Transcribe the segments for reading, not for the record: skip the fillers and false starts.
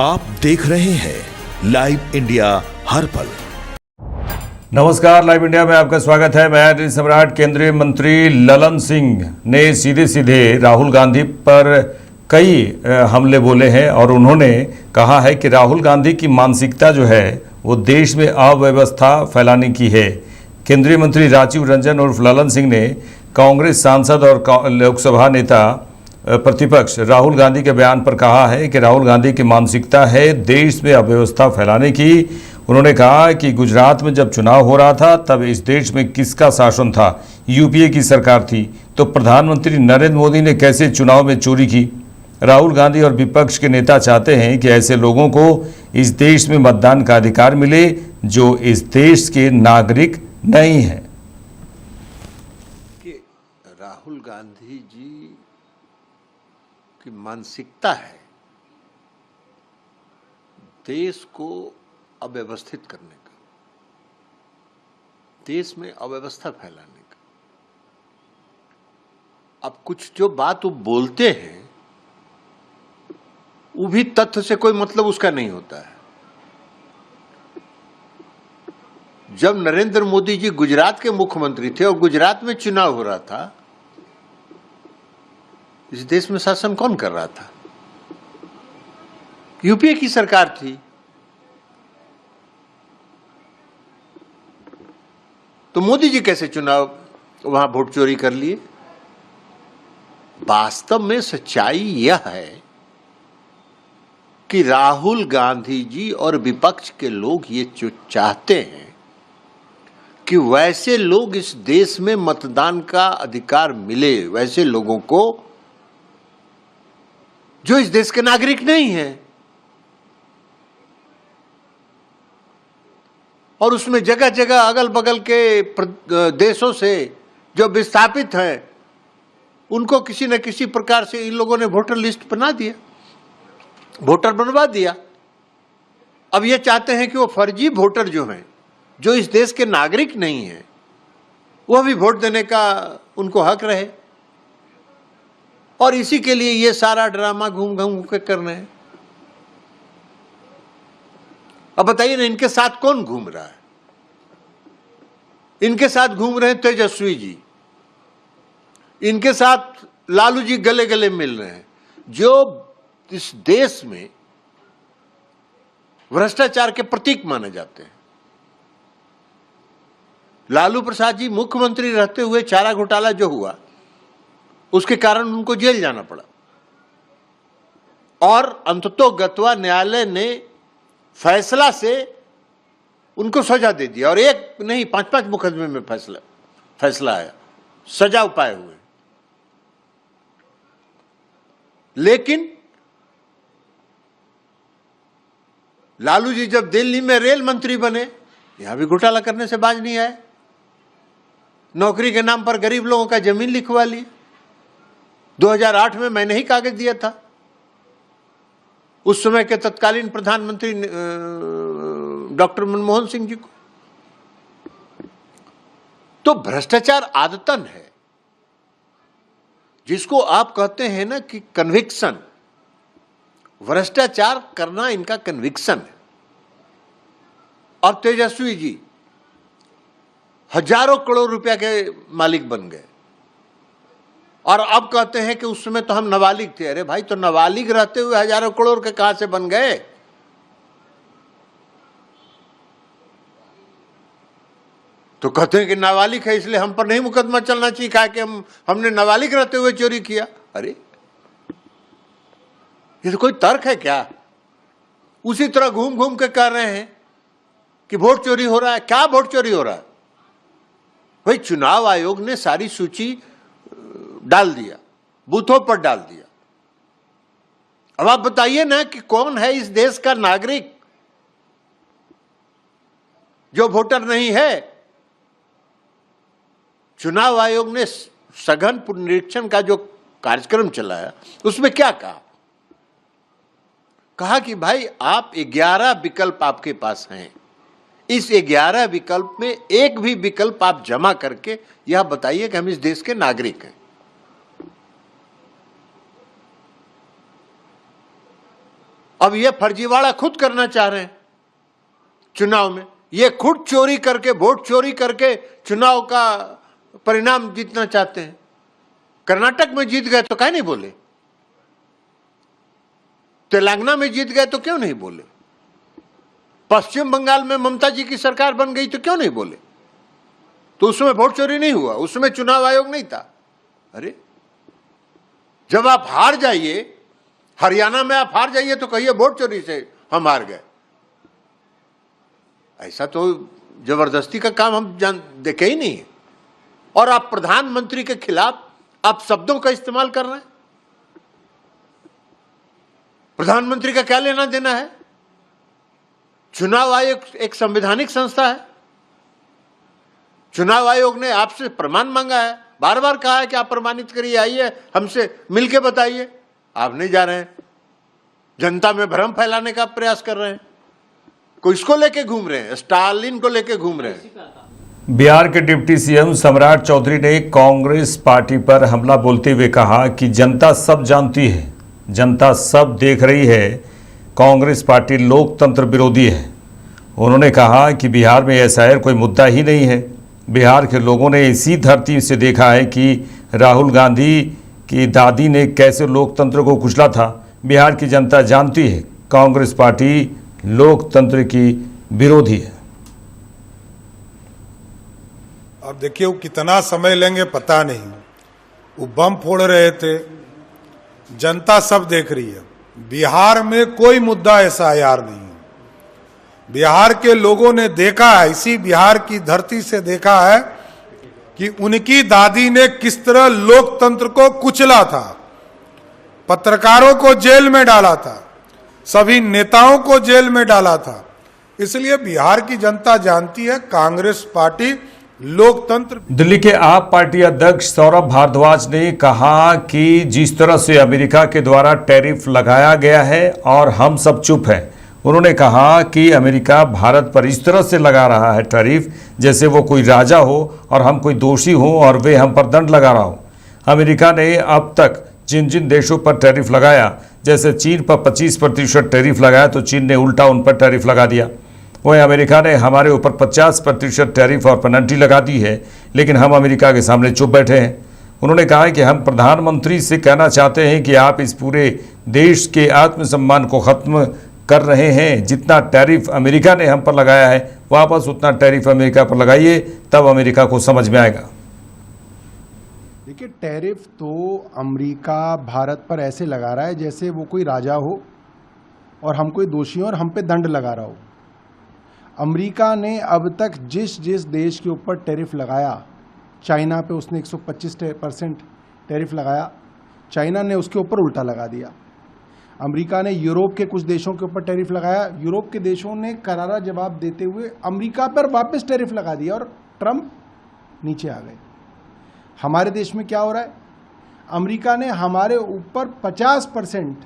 आप देख रहे हैं लाइव इंडिया हर पल। नमस्कार, लाइव इंडिया में आपका स्वागत है। मैं सम्राट। केंद्रीय मंत्री ललन सिंह ने सीधे सीधे राहुल गांधी पर कई हमले बोले हैं और उन्होंने कहा है कि राहुल गांधी की मानसिकता जो है वो देश में अव्यवस्था फैलाने की है। केंद्रीय मंत्री राजीव रंजन उर्फ ललन सिंह ने कांग्रेस सांसद और लोकसभा नेता प्रतिपक्ष राहुल गांधी के बयान पर कहा है कि राहुल गांधी की मानसिकता है देश में अव्यवस्था फैलाने की। उन्होंने कहा कि गुजरात में जब चुनाव हो रहा था तब इस देश में किसका शासन था? यूपीए की सरकार थी। तो प्रधानमंत्री नरेंद्र मोदी ने कैसे चुनाव में चोरी की? राहुल गांधी और विपक्ष के नेता चाहते हैं कि ऐसे लोगों को इस देश में मतदान का अधिकार मिले जो इस देश के नागरिक नहीं हैं। कि राहुल गांधी जी की मानसिकता है देश को अव्यवस्थित करने का, देश में अव्यवस्था फैलाने का। अब कुछ जो बात वो बोलते हैं वो भी तथ्य से कोई मतलब उसका नहीं होता है। जब नरेंद्र मोदी जी गुजरात के मुख्यमंत्री थे और गुजरात में चुनाव हो रहा था, इस देश में शासन कौन कर रहा था? यूपीए की सरकार थी। तो मोदी जी कैसे चुनाव वहां वोट चोरी कर लिए? वास्तव में सच्चाई यह है कि राहुल गांधी जी और विपक्ष के लोग ये चाहते हैं कि वैसे लोग इस देश में मतदान का अधिकार मिले, वैसे लोगों को जो इस देश के नागरिक नहीं हैं। और उसमें जगह जगह अगल बगल के देशों से जो विस्थापित हैं उनको किसी न किसी प्रकार से इन लोगों ने वोटर लिस्ट बना दिया, वोटर बनवा दिया। अब ये चाहते हैं कि वो फर्जी वोटर जो हैं, जो इस देश के नागरिक नहीं हैं, वह भी वोट देने का उनको हक रहे। और इसी के लिए ये सारा ड्रामा घूम घूम के कर रहे हैं। अब बताइए ना, इनके साथ कौन घूम रहा है? इनके साथ घूम रहे हैं तेजस्वी जी, इनके साथ लालू जी गले गले मिल रहे हैं, जो इस देश में भ्रष्टाचार के प्रतीक माने जाते हैं। लालू प्रसाद जी मुख्यमंत्री रहते हुए चारा घोटाला जो हुआ उसके कारण उनको जेल जाना पड़ा और अंततोगत्वा न्यायालय ने फैसला से उनको सजा दे दिया। और एक नहीं, 5-5 मुकदमे में फैसला आया, सजा पाए हुए। लेकिन लालू जी जब दिल्ली में रेल मंत्री बने, यहां भी घोटाला करने से बाज नहीं आए। नौकरी के नाम पर गरीब लोगों का जमीन लिखवा ली। 2008 में मैंने ही कागज दिया था उस समय के तत्कालीन प्रधानमंत्री डॉक्टर मनमोहन सिंह जी को। तो भ्रष्टाचार आदतन है, जिसको आप कहते हैं ना कि कन्विक्शन। भ्रष्टाचार करना इनका कन्विक्शन है। और तेजस्वी जी हजारों करोड़ रुपया के मालिक बन गए और अब कहते हैं कि उस समय तो हम नाबालिग थे। अरे भाई, तो नाबालिग रहते हुए हजारों करोड़ के कहां से बन गए? तो कहते हैं कि नाबालिग है इसलिए हम पर नहीं मुकदमा चलना चाहिए, कहा कि हमने नाबालिग रहते हुए चोरी किया। अरे ये तो कोई तर्क है क्या? उसी तरह घूम घूम के कह रहे हैं कि वोट चोरी हो रहा है। क्या वोट चोरी हो रहा है? भाई, चुनाव आयोग ने सारी सूची डाल दिया, बूथों पर डाल दिया। अब आप बताइए ना कि कौन है इस देश का नागरिक जो वोटर नहीं है? चुनाव आयोग ने सघन पुनरीक्षण का जो कार्यक्रम चलाया उसमें क्या कहा? कहा कि भाई, आप 11 विकल्प आपके पास हैं, इस 11 विकल्प में एक भी विकल्प आप जमा करके यह बताइए कि हम इस देश के नागरिक हैं। अब ये फर्जीवाड़ा खुद करना चाह रहे हैं चुनाव में। ये खुद चोरी करके, वोट चोरी करके चुनाव का परिणाम जीतना चाहते हैं। कर्नाटक में जीत गए तो काहे नहीं बोले? तेलंगाना में जीत गए तो क्यों नहीं बोले? पश्चिम बंगाल में ममता जी की सरकार बन गई तो क्यों नहीं बोले? तो उसमें वोट चोरी नहीं हुआ, उसमें चुनाव आयोग नहीं था। अरे जब आप हार जाइए, हरियाणा में आप हार जाइए तो कहिए वोट चोरी से हम हार गए। ऐसा तो जबरदस्ती का काम हम देखे ही नहीं है। और आप प्रधानमंत्री के खिलाफ आप शब्दों का इस्तेमाल कर रहे हैं। प्रधानमंत्री का क्या लेना देना है? चुनाव आयोग एक संवैधानिक संस्था है। चुनाव आयोग ने आपसे प्रमाण मांगा है, बार बार कहा है कि आप प्रमाणित करिए, आइए हमसे मिलके बताइए। आप नहीं जा रहे हैं, जनता में भ्रम फैलाने का प्रयास कर रहे हैं। कोई इसको लेके घूम रहे हैं, स्टालिन को लेके घूम रहे हैं। बिहार के डिप्टी सीएम सम्राट चौधरी ने कांग्रेस पार्टी पर हमला बोलते हुए कहा कि जनता सब जानती है, जनता सब देख रही है, कांग्रेस पार्टी लोकतंत्र विरोधी है। उन्होंने कहा कि बिहार में एसआईआर कोई मुद्दा ही नहीं है। बिहार के लोगों ने इसी धरती से देखा है कि राहुल गांधी की दादी ने कैसे लोकतंत्र को कुचला था। बिहार की जनता जानती है कांग्रेस पार्टी लोकतंत्र की विरोधी है। अब देखिए वो कितना समय लेंगे पता नहीं। वो बम फोड़ रहे थे, जनता सब देख रही है। बिहार में कोई मुद्दा एसआईआर नहीं है। बिहार के लोगों ने देखा है, इसी बिहार की धरती से देखा है कि उनकी दादी ने किस तरह लोकतंत्र को कुचला था, पत्रकारों को जेल में डाला था, सभी नेताओं को जेल में डाला था। इसलिए बिहार की जनता जानती है कांग्रेस पार्टी लोकतंत्र। दिल्ली के आप पार्टी अध्यक्ष सौरभ भारद्वाज ने कहा कि जिस तरह से अमेरिका के द्वारा टैरिफ लगाया गया है और हम सब चुप हैं। उन्होंने कहा कि अमेरिका भारत पर इस तरह से लगा रहा है टैरिफ जैसे वो कोई राजा हो और हम कोई दोषी हो और वे हम पर दंड लगा रहा हो। अमेरिका ने अब तक जिन जिन देशों पर टैरिफ लगाया, जैसे चीन पर 25% टैरिफ लगाया तो चीन ने उल्टा उन पर टैरिफ लगा दिया। वहीं अमेरिका ने हमारे ऊपर 50% टैरिफ और पेनल्टी लगा दी है, लेकिन हम अमेरिका के सामने चुप बैठे हैं। उन्होंने कहा कि हम प्रधानमंत्री से कहना चाहते हैं कि आप इस पूरे देश के आत्मसम्मान को ख़त्म कर रहे हैं। जितना टैरिफ अमेरिका ने हम पर लगाया है वापस उतना टैरिफ अमेरिका पर लगाइए, तब अमेरिका को समझ में आएगा। देखिए, टैरिफ तो अमेरिका भारत पर ऐसे लगा रहा है जैसे वो कोई राजा हो और हम कोई दोषी हो और हम पे दंड लगा रहा हो। अमेरिका ने अब तक जिस जिस देश के ऊपर टैरिफ लगाया, चाइना पे उसने 125% टैरिफ लगाया, चाइना ने उसके ऊपर उल्टा लगा दिया। अमेरिका ने यूरोप के कुछ देशों के ऊपर टैरिफ लगाया, यूरोप के देशों ने करारा जवाब देते हुए अमेरिका पर वापस टैरिफ लगा दिया और ट्रंप नीचे आ गए। हमारे देश में क्या हो रहा है? अमेरिका ने हमारे ऊपर 50%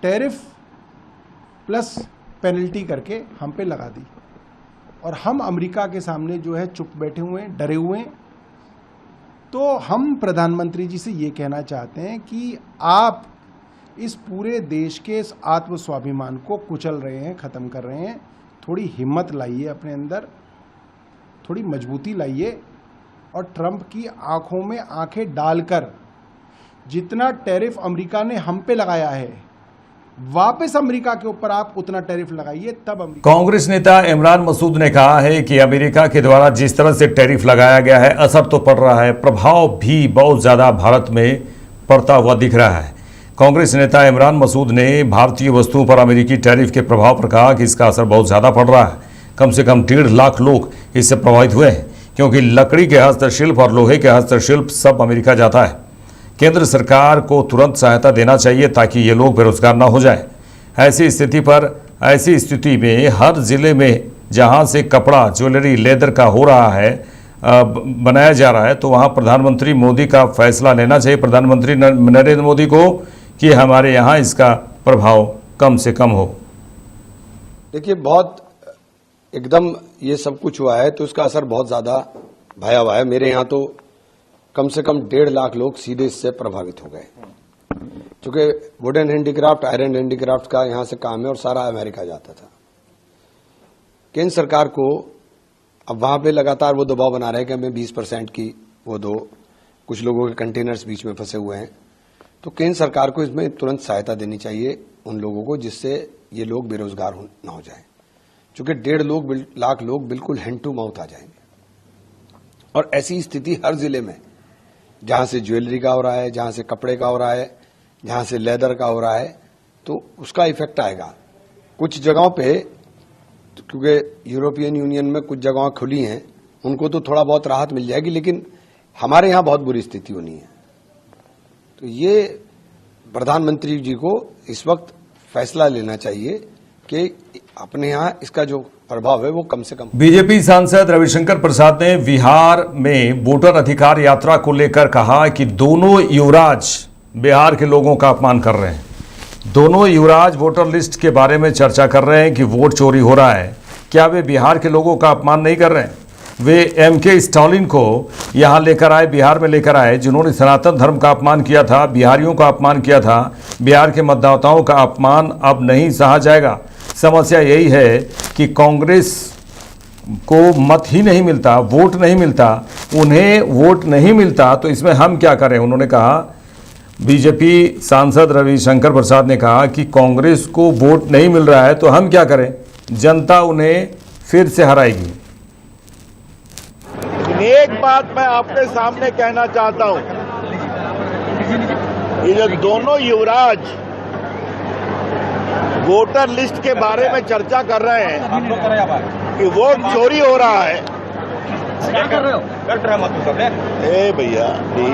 टैरिफ प्लस पेनल्टी करके हम पे लगा दी और हम अमेरिका के सामने जो है चुप बैठे हुए हैं, डरे हुए हैं। तो हम प्रधानमंत्री जी से ये कहना चाहते हैं कि आप इस पूरे देश के इस आत्मस्वाभिमान को कुचल रहे हैं, ख़त्म कर रहे हैं। थोड़ी हिम्मत लाइए अपने अंदर, थोड़ी मजबूती लाइए और ट्रंप की आंखों में आंखें डालकर जितना टैरिफ अमेरिका ने हम पे लगाया है वापस अमेरिका के ऊपर आप उतना टैरिफ लगाइए, तब अमेरिका। कांग्रेस नेता इमरान मसूद ने कहा है कि अमेरिका के द्वारा जिस तरह से टैरिफ लगाया गया है असर तो पड़ रहा है, प्रभाव भी बहुत ज़्यादा भारत में पड़ता हुआ दिख रहा है। कांग्रेस नेता इमरान मसूद ने भारतीय वस्तुओं पर अमेरिकी टैरिफ के प्रभाव पर कहा कि इसका असर बहुत ज़्यादा पड़ रहा है। कम से कम 1.5 लाख लोग इससे प्रभावित हुए हैं, क्योंकि लकड़ी के हस्तशिल्प और लोहे के हस्तशिल्प सब अमेरिका जाता है। केंद्र सरकार को तुरंत सहायता देना चाहिए ताकि ये लोग बेरोजगार ना हो जाए। ऐसी स्थिति में हर ज़िले में जहाँ से कपड़ा, ज्वेलरी, लेदर का हो रहा है, बनाया जा रहा है, तो वहाँ प्रधानमंत्री मोदी का फैसला लेना चाहिए, प्रधानमंत्री नरेंद्र मोदी को, कि हमारे यहाँ इसका प्रभाव कम से कम हो। देखिए, बहुत एकदम ये सब कुछ हुआ है तो इसका असर बहुत ज़्यादा भयावह है। मेरे यहाँ तो कम से कम 1.5 लाख लोग सीधे इससे प्रभावित हो गए। चूंकि वुडन हैंडीक्राफ्ट, आयरन हैंडीक्राफ्ट का यहां से काम है और सारा अमेरिका जाता था। केंद्र सरकार को अब वहां पे लगातार वो दबाव बना रहे हैं कि हमें 20% की वो दो, कुछ लोगों के कंटेनर्स बीच में फंसे हुए हैं। तो केंद्र सरकार को इसमें तुरंत सहायता देनी चाहिए उन लोगों को, जिससे ये लोग बेरोजगार न हो जाएं। चूंकि 1.5 लाख लोग बिल्कुल हैंड टू माउथ आ जाएंगे और ऐसी स्थिति हर जिले में, जहां से ज्वेलरी का हो रहा है, जहां से कपड़े का हो रहा है, जहां से लेदर का हो रहा है, तो उसका इफेक्ट आएगा। कुछ जगहों पे, क्योंकि यूरोपियन यूनियन में कुछ जगह खुली हैं, उनको तो थोड़ा बहुत राहत मिल जाएगी, लेकिन हमारे यहां बहुत बुरी स्थिति होनी है। तो ये प्रधानमंत्री जी को इस वक्त फैसला लेना चाहिए कि अपने यहां इसका जो प्रभाव है वो कम से कम। बीजेपी सांसद रविशंकर प्रसाद ने बिहार में वोटर अधिकार यात्रा को लेकर कहा कि दोनों युवराज बिहार के लोगों का अपमान कर रहे हैं। दोनों युवराज वोटर लिस्ट के बारे में चर्चा कर रहे हैं कि वोट चोरी हो रहा है। क्या वे बिहार के लोगों का अपमान नहीं कर रहे हैं? वे एमके स्टालिन को यहाँ लेकर आए, बिहार में लेकर आए, जिन्होंने सनातन धर्म का अपमान किया था, बिहारियों का अपमान किया था। बिहार के मतदाताओं का अपमान अब नहीं सहा जाएगा। समस्या यही है कि कांग्रेस को मत ही नहीं मिलता, वोट नहीं मिलता, उन्हें वोट नहीं मिलता, तो इसमें हम क्या करें? उन्होंने कहा, बीजेपी सांसद रविशंकर प्रसाद ने कहा कि कांग्रेस को वोट नहीं मिल रहा है तो हम क्या करें, जनता उन्हें फिर से हराएगी। एक बात मैं आपके सामने कहना चाहता हूं, ये जो दोनों युवराज वोटर लिस्ट के बारे में चर्चा कर रहे हैं कि वोट चोरी हो रहा है, क्या कर रहे हो? ए भैया प्लीज,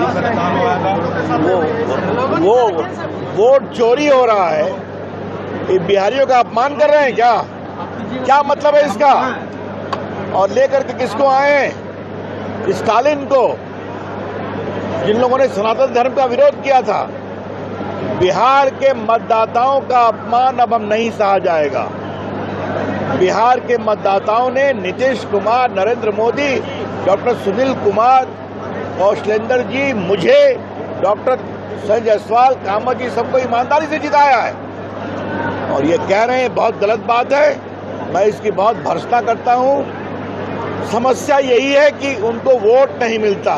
वो वोट चोरी हो रहा है, ये बिहारियों का अपमान कर रहे हैं क्या? क्या मतलब है इसका? और लेकर के किसको आए हैं? स्टालिन को, जिन लोगों ने सनातन धर्म का विरोध किया था। बिहार के मतदाताओं का अपमान अब हम नहीं सहा जाएगा। बिहार के मतदाताओं ने नीतीश कुमार, नरेंद्र मोदी, डॉक्टर सुनील कुमार, कौशलेंद्र जी, मुझे, डॉक्टर संजय जायसवाल, कामत जी, सबको ईमानदारी से जिताया है। और ये कह रहे हैं बहुत गलत बात है, मैं इसकी बहुत भर्त्सना करता हूं। समस्या यही है कि उनको वोट नहीं मिलता,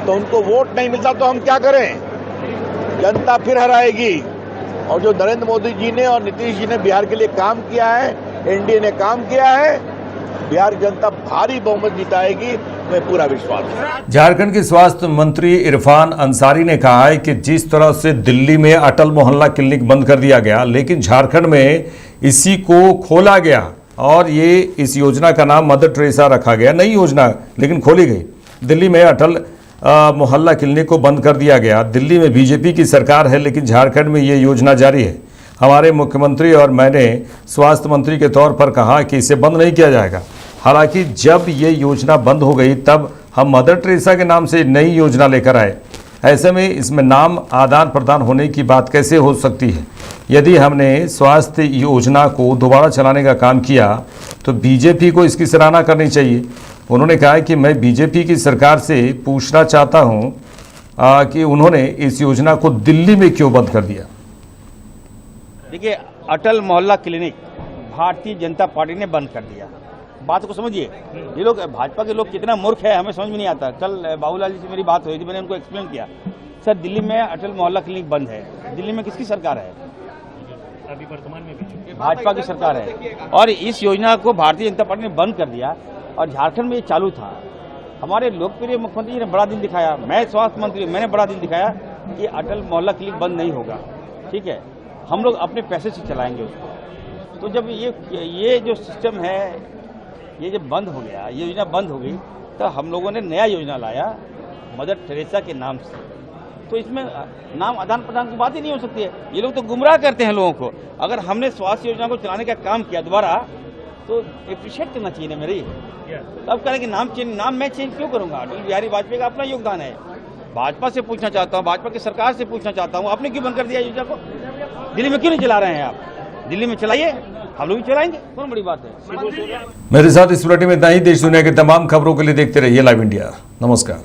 तो उनको वोट नहीं मिलता तो हम क्या करें? जनता फिर हराएगी। और जो नरेंद्र मोदी जी ने और नीतीश जी ने बिहार के लिए काम किया है, एनडीए ने काम किया है, बिहार की जनता भारी बहुमत जिताएगी, मैं पूरा विश्वास है। झारखंड के स्वास्थ्य मंत्री इरफान अंसारी ने कहा है कि जिस तरह से दिल्ली में अटल मोहल्ला क्लिनिक बंद कर दिया गया, लेकिन झारखंड में इसी को खोला गया और ये इस योजना का नाम मदर टेरेसा रखा गया। नई योजना लेकिन खोली गई। दिल्ली में अटल मोहल्ला क्लिनिक को बंद कर दिया गया। दिल्ली में बीजेपी की सरकार है, लेकिन झारखंड में ये योजना जारी है। हमारे मुख्यमंत्री और मैंने स्वास्थ्य मंत्री के तौर पर कहा कि इसे बंद नहीं किया जाएगा। हालांकि जब ये योजना बंद हो गई तब हम मदर टेरेसा के नाम से नई योजना लेकर आए। ऐसे में इसमें नाम आदान प्रदान होने की बात कैसे हो सकती है? यदि हमने स्वास्थ्य योजना को दोबारा चलाने का काम किया तो बीजेपी को इसकी सराहना करनी चाहिए। उन्होंने कहा कि मैं बीजेपी की सरकार से पूछना चाहता हूं कि उन्होंने इस योजना को दिल्ली में क्यों बंद कर दिया। देखिए, अटल मोहल्ला क्लिनिक भारतीय जनता पार्टी ने बंद कर दिया। बात को समझिए, ये लोग भाजपा के लोग कितना मूर्ख है हमें समझ में नहीं आता। कल बाबूलाल जी से मेरी बात हुई थी, मैंने उनको एक्सप्लेन किया, सर दिल्ली में अटल मोहल्ला क्लिनिक बंद है। दिल्ली में किसकी सरकार है? अभी वर्तमान में भाजपा की सरकार है। और इस योजना को भारतीय जनता पार्टी ने बंद कर दिया और झारखंड में ये चालू था। हमारे लोकप्रिय मुख्यमंत्री जी ने बड़ा दिन दिखाया, मैं स्वास्थ्य मंत्री, मैंने बड़ा दिन दिखाया कि अटल मोहल्ला क्लिनिक बंद नहीं होगा। ठीक है, हम लोग अपने पैसे से चलाएंगे उसको। तो जब ये जो सिस्टम है ये जब बंद हो गया, ये योजना बंद हो गई, तो हम लोगों ने नया योजना लाया मदर टेरेसा के नाम से। तो इसमें नाम आदान प्रदान की बात ही नहीं हो सकती है। ये लोग तो गुमराह करते हैं लोगों को। अगर हमने स्वास्थ्य योजना को चलाने का काम किया दोबारा तो अप्रिशिएट करना चाहिए मेरी। तब करें कि नाम मैं चेंज क्यों करूंगा? अटल बिहारी वाजपेयी का अपना योगदान है। भाजपा से पूछना चाहता हूँ, भाजपा की सरकार से पूछना चाहता हूँ, आपने क्यों बंद कर दिया योजना को? दिल्ली में क्यों नहीं चला रहे हैं आप? दिल्ली में चलाइए, हम लोग भी चलाएंगे, कौन बड़ी बात है। मेरे साथ इस बुलेटिन में इतना ही। देश दुनिया की तमाम खबरों के लिए देखते रहिए लाइव इंडिया। नमस्कार।